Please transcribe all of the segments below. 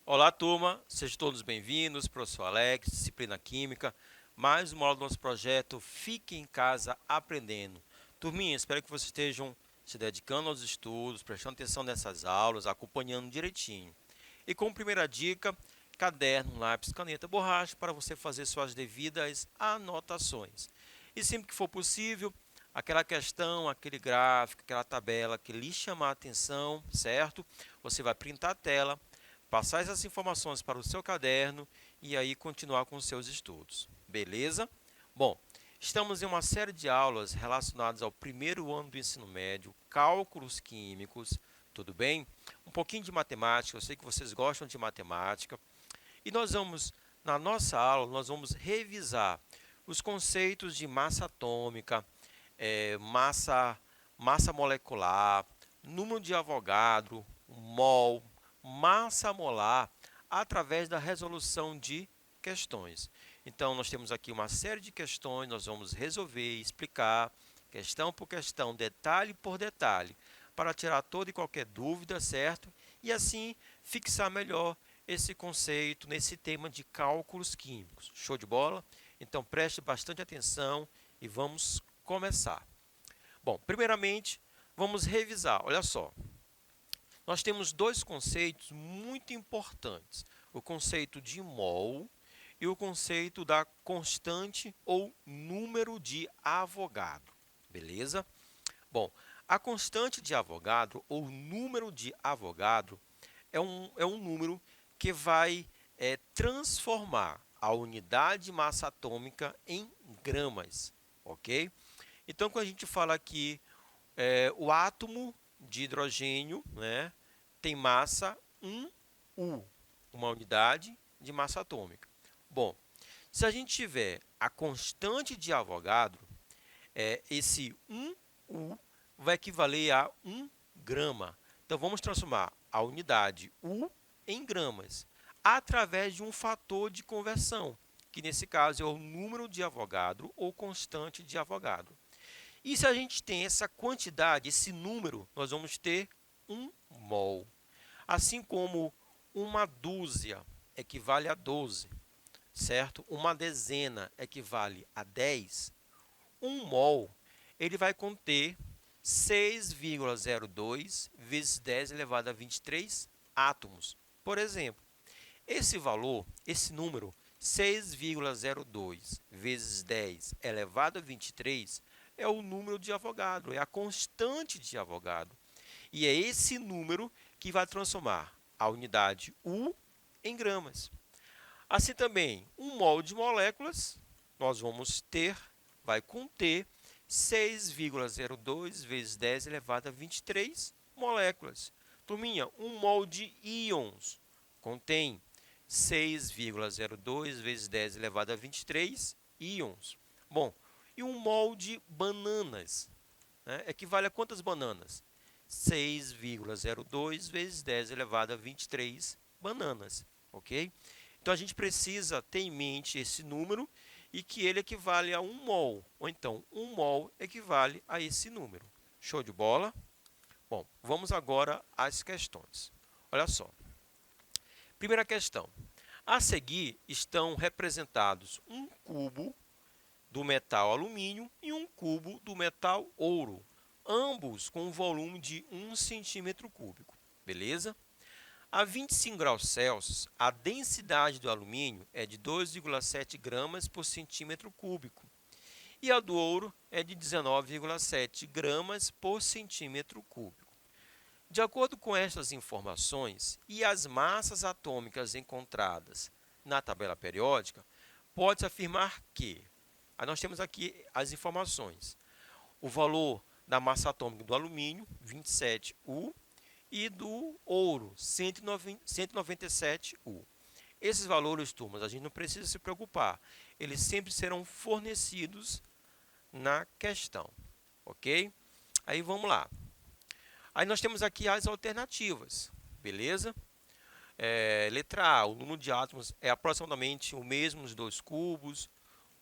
Olá, turma, sejam todos bem-vindos, professor Alex, disciplina Química, mais uma aula do nosso projeto Fique em Casa Aprendendo. Turminha, espero que vocês estejam se dedicando aos estudos, prestando atenção nessas aulas, acompanhando direitinho. E como primeira dica, caderno, lápis, caneta, borracha, para você fazer suas devidas anotações. E sempre que for possível, aquela questão, aquele gráfico, aquela tabela que lhe chamar a atenção, certo? Você vai printar a tela, passar essas informações para o seu caderno e aí continuar com os seus estudos. Beleza? Bom, estamos em uma série de aulas relacionadas ao primeiro ano do ensino médio, cálculos químicos, tudo bem? Um pouquinho de matemática, eu sei que vocês gostam de matemática. E na nossa aula, nós vamos revisar os conceitos de massa atômica, massa molecular, número de Avogadro, mol, massa molar, através da resolução de questões. Então, nós temos aqui uma série de questões, nós vamos resolver, explicar, questão por questão, detalhe por detalhe, para tirar toda e qualquer dúvida, certo? E assim, fixar melhor esse conceito nesse tema de cálculos químicos. Show de bola? Então, preste bastante atenção e vamos começar. Bom, primeiramente, vamos revisar. Olha só, nós temos dois conceitos muito importantes. O conceito de mol e o conceito da constante ou número de Avogadro. Beleza? Bom, a constante de Avogadro ou número de Avogadro é um número que vai transformar a unidade de massa atômica em gramas, ok? Então, quando a gente fala aqui, o átomo de hidrogênio, né, tem massa 1U, uma unidade de massa atômica. Bom, se a gente tiver a constante de Avogadro, esse 1U vai equivaler a 1 grama. Então, vamos transformar a unidade U em gramas, através de um fator de conversão, que nesse caso é o número de Avogadro ou constante de Avogadro. E se a gente tem essa quantidade, esse número, nós vamos ter 1 mol. Assim como uma dúzia equivale a 12, certo? Uma dezena equivale a 10. 1 mol, ele vai conter 6,02 vezes 10 elevado a 23 átomos. Por exemplo, esse valor, esse número, 6,02 vezes 10 elevado a 23, é o número de Avogadro, é a constante de Avogadro. E é esse número que vai transformar a unidade U em gramas. Assim também, um mol de moléculas, nós vamos ter, vai conter 6,02 vezes 10 elevado a 23 moléculas. Turminha, um mol de íons contém 6,02 vezes 10 elevado a 23 íons. Bom, e um mol de bananas, né, equivale a quantas bananas? 6,02 vezes 10 elevado a 23 bananas, ok? Então, a gente precisa ter em mente esse número e que ele equivale a 1 mol, ou então 1 mol equivale a esse número. Show de bola? Bom, vamos agora às questões. Olha só. Primeira questão. A seguir estão representados um cubo do metal alumínio e um cubo do metal ouro, ambos com um volume de 1 centímetro cúbico. Beleza? A 25 graus Celsius, a densidade do alumínio é de 2,7 gramas por centímetro cúbico e a do ouro é de 19,7 gramas por centímetro cúbico. De acordo com estas informações e as massas atômicas encontradas na tabela periódica, pode-se afirmar que, aí nós temos aqui as informações, o valor da massa atômica do alumínio, 27U, e do ouro, 197U. Esses valores, turmas, a gente não precisa se preocupar. Eles sempre serão fornecidos na questão, ok? Aí vamos lá. Aí nós temos aqui as alternativas, beleza? Letra A, o número de átomos é aproximadamente o mesmo nos dois cubos.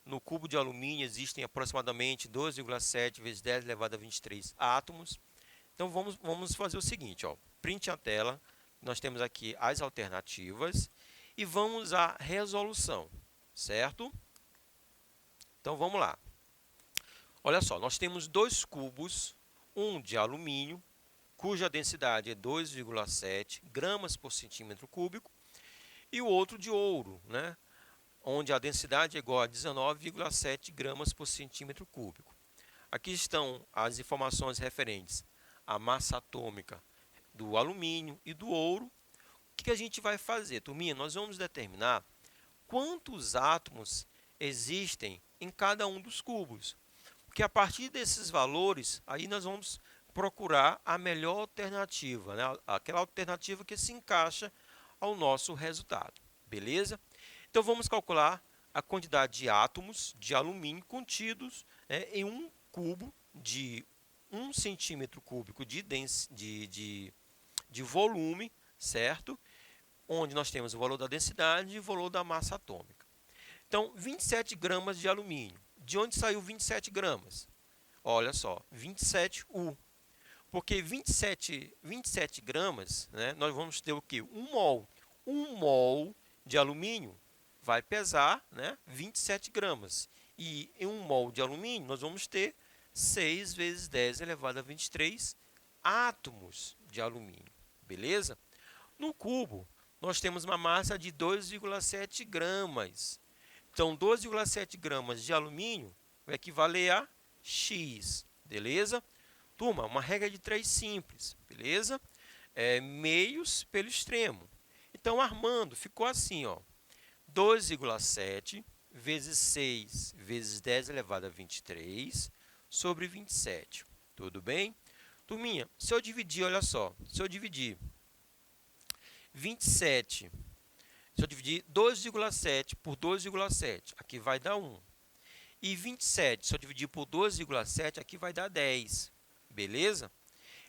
No cubo de alumínio existem aproximadamente 2,7 vezes 10 elevado a 23 átomos. Então vamos fazer o seguinte, ó, print a tela, nós temos aqui as alternativas e vamos à resolução, certo? Então vamos lá. Olha só, nós temos dois cubos, um de alumínio, cuja densidade é 2,7 gramas por centímetro cúbico, e o outro de ouro, né, onde a densidade é igual a 19,7 gramas por centímetro cúbico. Aqui estão as informações referentes à massa atômica do alumínio e do ouro. O que a gente vai fazer, turminha? Nós vamos determinar quantos átomos existem em cada um dos cubos. Porque a partir desses valores, aí nós vamos procurar a melhor alternativa, né? Aquela alternativa que se encaixa ao nosso resultado, beleza? Então vamos calcular a quantidade de átomos de alumínio contidos, né, em um cubo de 1 centímetro cúbico de volume, certo? Onde nós temos o valor da densidade e o valor da massa atômica. Então, 27 gramas de alumínio. De onde saiu 27 gramas? Olha só, 27U. Porque 27 gramas, né, nós vamos ter o quê? 1 mol. 1 mol de alumínio vai pesar, né, 27 gramas. E em 1 mol de alumínio, nós vamos ter 6 vezes 10 elevado a 23 átomos de alumínio. Beleza? No cubo, nós temos uma massa de 2,7 gramas. Então, 2,7 gramas de alumínio vai equivaler a X. Beleza? Turma, uma regra de 3 simples. Beleza? Meios pelo extremo. Então, armando, ficou assim, ó. 2,7 vezes 6 vezes 10 elevado a 23 sobre 27. Tudo bem? Turminha, se eu dividir, olha só, se eu dividir 27, se eu dividir 2,7 por 2,7, aqui vai dar 1. E 27, se eu dividir por 2,7, aqui vai dar 10. Beleza?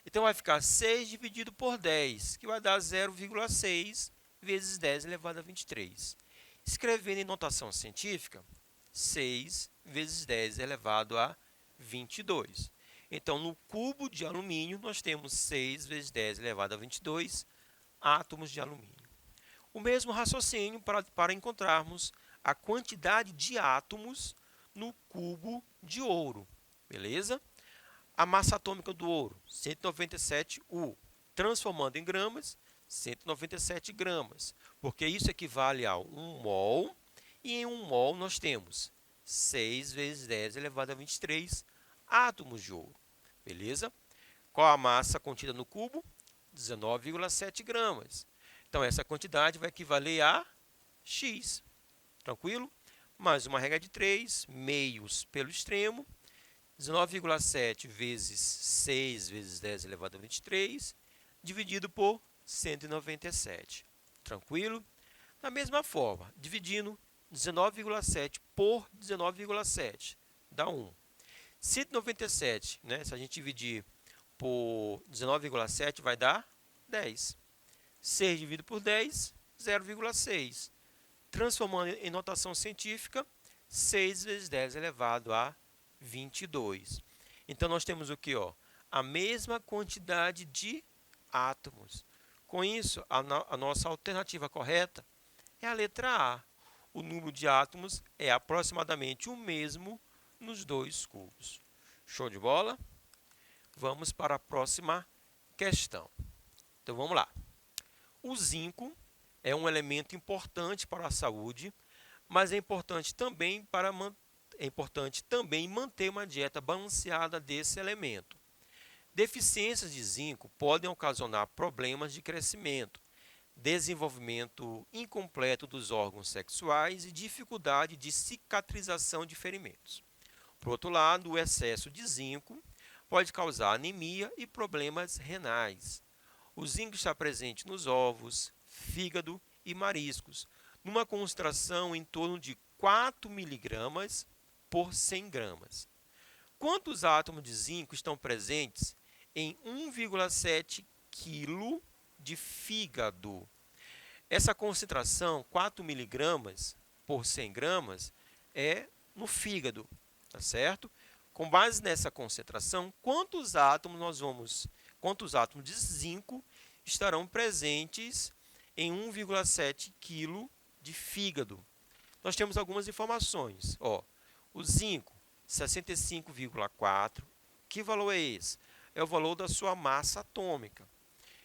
Então, vai ficar 6 dividido por 10, que vai dar 0,6 vezes 10 elevado a 23. Escrevendo em notação científica, 6 vezes 10 elevado a 22. Então, no cubo de alumínio, nós temos 6 vezes 10 elevado a 22 átomos de alumínio. O mesmo raciocínio para encontrarmos a quantidade de átomos no cubo de ouro. Beleza? A massa atômica do ouro, 197U. Transformando em gramas, 197 gramas. Porque isso equivale a 1 mol. E em 1 mol nós temos 6 vezes 10 elevado a 23 átomos de ouro. Beleza? Qual a massa contida no cubo? 19,7 gramas. Então, essa quantidade vai equivaler a X. Tranquilo? Mais uma regra de 3, meios pelo extremo. 19,7 vezes 6 vezes 10 elevado a 23, dividido por 197. Tranquilo? Da mesma forma, dividindo 19,7 por 19,7, dá 1. 197, né? Se a gente dividir por 19,7, vai dar 10. 6 dividido por 10, 0,6. Transformando em notação científica, 6 vezes 10 elevado a 22. Então, nós temos o que? A mesma quantidade de átomos. Com isso, a nossa alternativa correta é a letra A. O número de átomos é aproximadamente o mesmo nos dois cubos. Show de bola? Vamos para a próxima questão. Então, vamos lá. O zinco é um elemento importante para a saúde, mas é importante também manter uma dieta balanceada desse elemento. Deficiências de zinco podem ocasionar problemas de crescimento, desenvolvimento incompleto dos órgãos sexuais e dificuldade de cicatrização de ferimentos. Por outro lado, o excesso de zinco pode causar anemia e problemas renais. O zinco está presente nos ovos, fígado e mariscos, numa concentração em torno de 4 mg por 100 gramas. Quantos átomos de zinco estão presentes em 1,7 kg de fígado? Essa concentração, 4 miligramas por 100 gramas, é no fígado, tá certo? Com base nessa concentração, quantos átomos de zinco estarão presentes em 1,7 kg de fígado? Nós temos algumas informações. Ó, o zinco, 65,4. Que valor é esse? É o valor da sua massa atômica.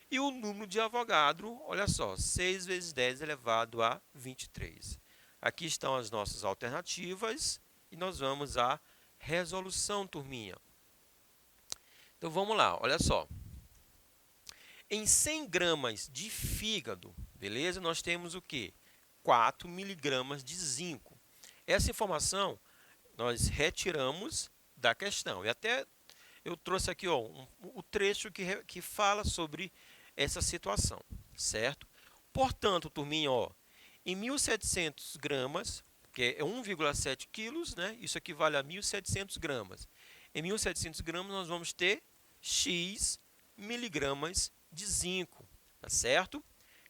E o número de Avogadro, olha só, 6 vezes 10 elevado a 23. Aqui estão as nossas alternativas e nós vamos à resolução, turminha. Então vamos lá, olha só. Em 100 gramas de fígado, beleza? Nós temos o quê? 4 miligramas de zinco. Essa informação nós retiramos da questão. E até eu trouxe aqui ó, o trecho que fala sobre essa situação, certo? Portanto, turminha, ó, em 1.700 gramas, que é 1,7 quilos, né? Isso equivale a 1.700 gramas. Em 1.700 gramas, nós vamos ter X miligramas de zinco, tá certo?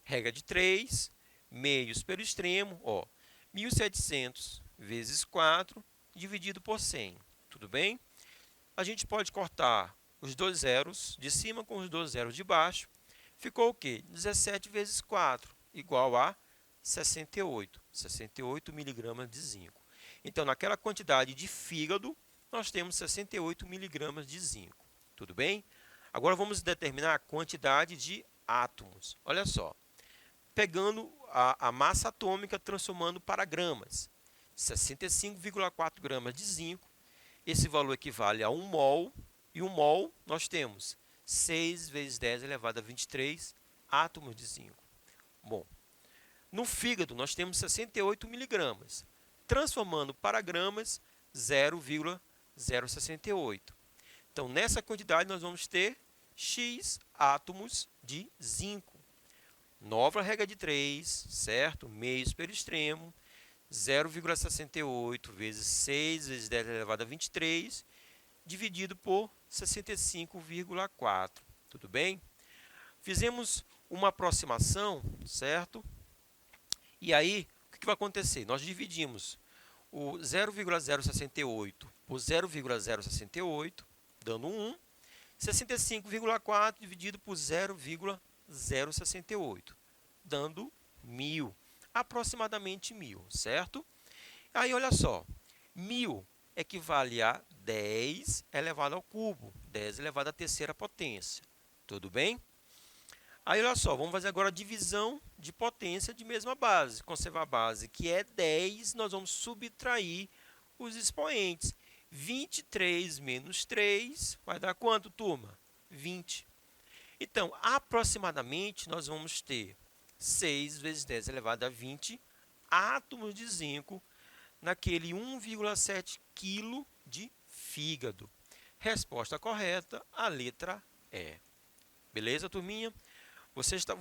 Regra de 3, meios pelo extremo, ó, 1.700 vezes 4 dividido por 100, tudo bem? A gente pode cortar os dois zeros de cima com os dois zeros de baixo. Ficou o quê? 17 vezes 4, igual a 68. 68 miligramas de zinco. Então, naquela quantidade de fígado, nós temos 68 miligramas de zinco. Tudo bem? Agora, vamos determinar a quantidade de átomos. Olha só. Pegando a massa atômica, transformando para gramas. 65,4 gramas de zinco. Esse valor equivale a 1 mol. E 1 mol, nós temos 6 vezes 10 elevado a 23 átomos de zinco. Bom, no fígado nós temos 68 miligramas. Transformando para gramas, 0,068. Então, nessa quantidade nós vamos ter X átomos de zinco. Nova regra de 3, certo? Meios pelo extremo. 0,68 vezes 6 vezes 10 elevado a 23, dividido por 65,4. Tudo bem? Fizemos uma aproximação, certo? E aí, o que vai acontecer? Nós dividimos o 0,068 por 0,068, dando 1. 65,4 dividido por 0,068, dando 1.000. Aproximadamente 1.000, certo? Aí, olha só, 1.000 equivale a 10 elevado ao cubo, 10 elevado à terceira potência. Tudo bem? Aí, olha só, vamos fazer agora a divisão de potência de mesma base. Conservar a base, que é 10, nós vamos subtrair os expoentes. 23 menos 3 vai dar quanto, turma? 20. Então, aproximadamente, nós vamos ter 6 vezes 10 elevado a 20 átomos de zinco naquele 1,7 kg de fígado. Resposta correta, a letra E. Beleza, turminha? Você está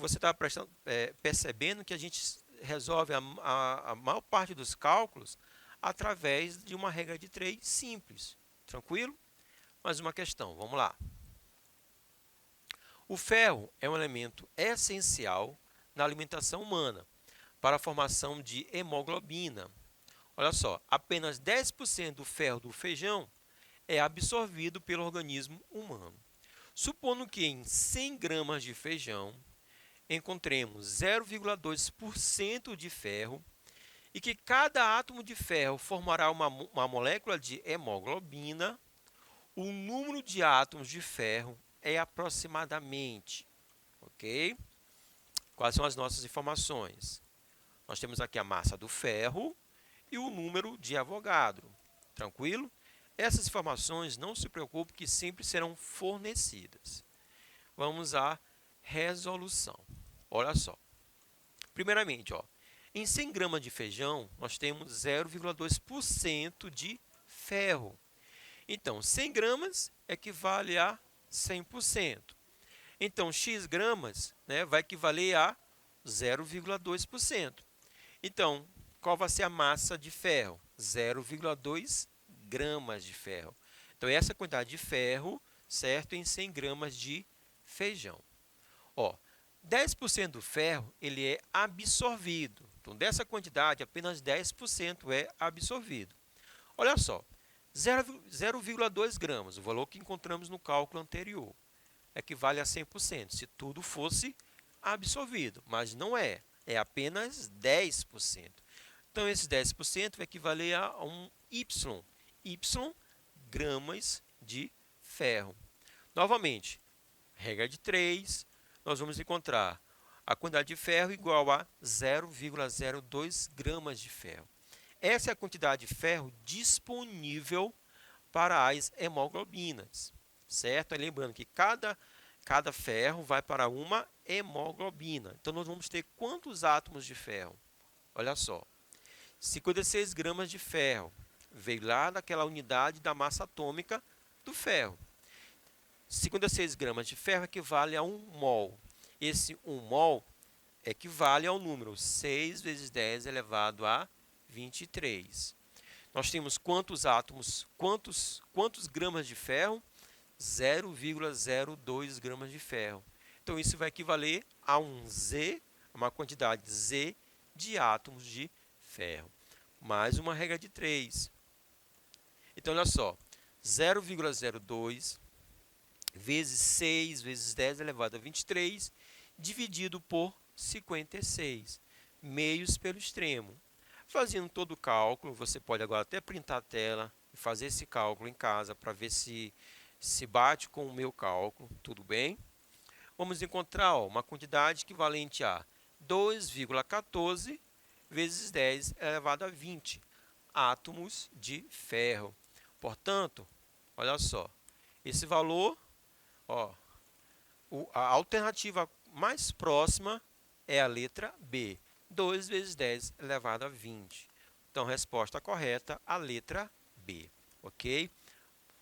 percebendo que a gente resolve a maior parte dos cálculos através de uma regra de 3 simples. Tranquilo? Mais uma questão, vamos lá. O ferro é um elemento essencial na alimentação humana para a formação de hemoglobina. Olha só, apenas 10% do ferro do feijão é absorvido pelo organismo humano. Supondo que em 100 gramas de feijão encontremos 0,2% de ferro e que cada átomo de ferro formará uma molécula de hemoglobina, o número de átomos de ferro é aproximadamente, ok? Quais são as nossas informações? Nós temos aqui a massa do ferro e o número de Avogadro. Tranquilo? Essas informações, não se preocupe, que sempre serão fornecidas. Vamos à resolução. Olha só. Primeiramente, ó, em 100 gramas de feijão, nós temos 0,2% de ferro. Então, 100 gramas equivale a 100%. Então, x gramas, né, vai equivaler a 0,2%. Então, qual vai ser a massa de ferro? 0,2 gramas de ferro. Então, essa quantidade de ferro, certo, em 100 gramas de feijão. Ó, 10% do ferro ele é absorvido. Então, dessa quantidade, apenas 10% é absorvido. Olha só, 0,2 gramas, o valor que encontramos no cálculo anterior, equivale a 100%, se tudo fosse absorvido, mas não é, é apenas 10%. Então, esses 10% vai equivaler a um Y, gramas de ferro. Novamente, regra de 3, nós vamos encontrar a quantidade de ferro igual a 0,02 gramas de ferro. Essa é a quantidade de ferro disponível para as hemoglobinas, certo? Lembrando que cada ferro vai para uma hemoglobina. Então, nós vamos ter quantos átomos de ferro? Olha só, 56 gramas de ferro. Veio lá daquela unidade da massa atômica do ferro. 56 gramas de ferro equivale a 1 mol. Esse 1 mol equivale ao número 6 vezes 10 elevado a 23. Nós temos quantos átomos, quantos gramas de ferro? 0,02 gramas de ferro. Então, isso vai equivaler a um Z, uma quantidade Z de átomos de ferro. Mais uma regra de 3. Então, olha só, 0,02 vezes 6 vezes 10 elevado a 23, dividido por 56, meios pelo extremo. Fazendo todo o cálculo, você pode agora até printar a tela e fazer esse cálculo em casa para ver se bate com o meu cálculo, tudo bem? Vamos encontrar uma quantidade equivalente a 2,14 vezes 10 elevado a 20 átomos de ferro. Portanto, olha só, esse valor, a alternativa mais próxima é a letra B, 2 vezes 10 elevado a 20. Então, resposta correta, a letra B, ok?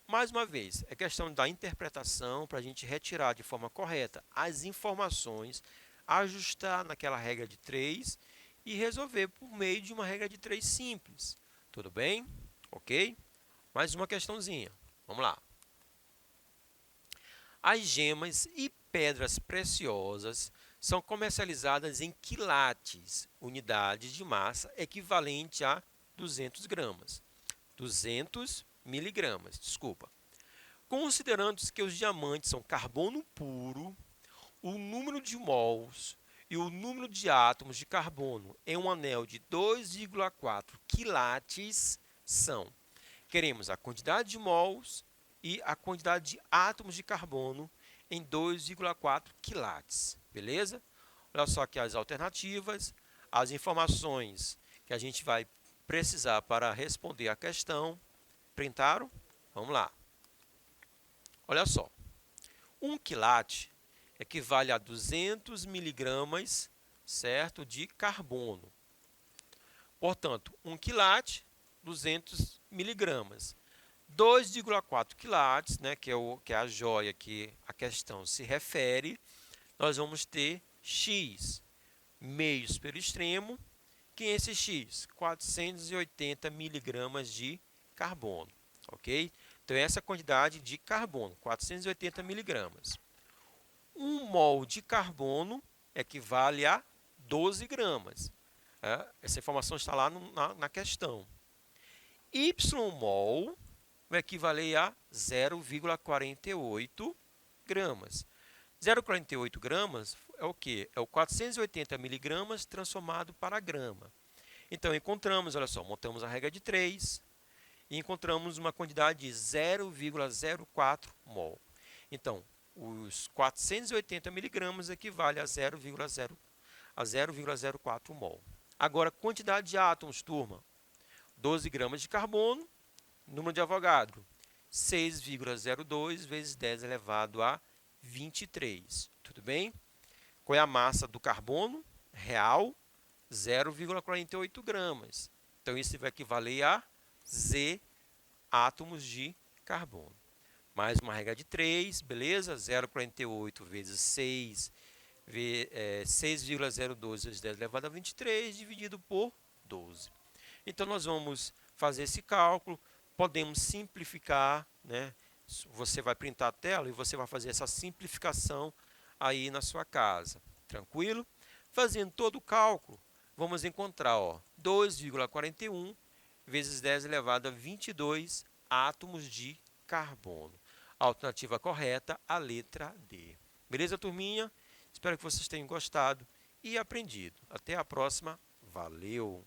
Mais uma vez, é questão da interpretação para a gente retirar de forma correta as informações, ajustar naquela regra de 3 e resolver por meio de uma regra de 3 simples. Tudo bem? Ok? Mais uma questãozinha. Vamos lá. As gemas e pedras preciosas são comercializadas em quilates, unidades de massa equivalente a 200 gramas. 200 miligramas, desculpa. Considerando que os diamantes são carbono puro, o número de mols e o número de átomos de carbono em um anel de 2,4 quilates são. Queremos a quantidade de mols e a quantidade de átomos de carbono em 2,4 quilates, beleza? Olha só aqui as alternativas, as informações que a gente vai precisar para responder a questão. Printaram? Vamos lá. Olha só, 1 quilate equivale a 200 miligramas, certo, de carbono. Portanto, 1 quilate, 200 miligramas. 2,4 quilates, né, que é a joia que a questão se refere, nós vamos ter X, meios pelo extremo, que é esse X? 480 miligramas de carbono, ok? Então, essa é a quantidade de carbono, 480 miligramas. 1 mol de carbono equivale a 12 gramas. Essa informação está lá na questão. Y mol vai equivaler a 0,48 gramas. 0,48 gramas é o quê? É o 480 miligramas transformado para grama. Então, encontramos, olha só, montamos a regra de 3 e encontramos uma quantidade de 0,04 mol. Então, os 480 miligramas equivale a 0,04 mol. Agora, quantidade de átomos, turma. 12 gramas de carbono, número de Avogadro, 6,02 vezes 10 elevado a 23. Tudo bem? Qual é a massa do carbono? Real, 0,48 gramas. Então, isso vai equivaler a Z átomos de carbono. Mais uma regra de 3, beleza? 0,48 vezes 6,02 vezes 10 elevado a 23, dividido por 12. Então, nós vamos fazer esse cálculo, podemos simplificar, né? Você vai printar a tela e você vai fazer essa simplificação aí na sua casa. Tranquilo? Fazendo todo o cálculo, vamos encontrar 2,41 vezes 10 elevado a 22 átomos de carbono. A alternativa correta, a letra D. Beleza, turminha? Espero que vocês tenham gostado e aprendido. Até a próxima. Valeu!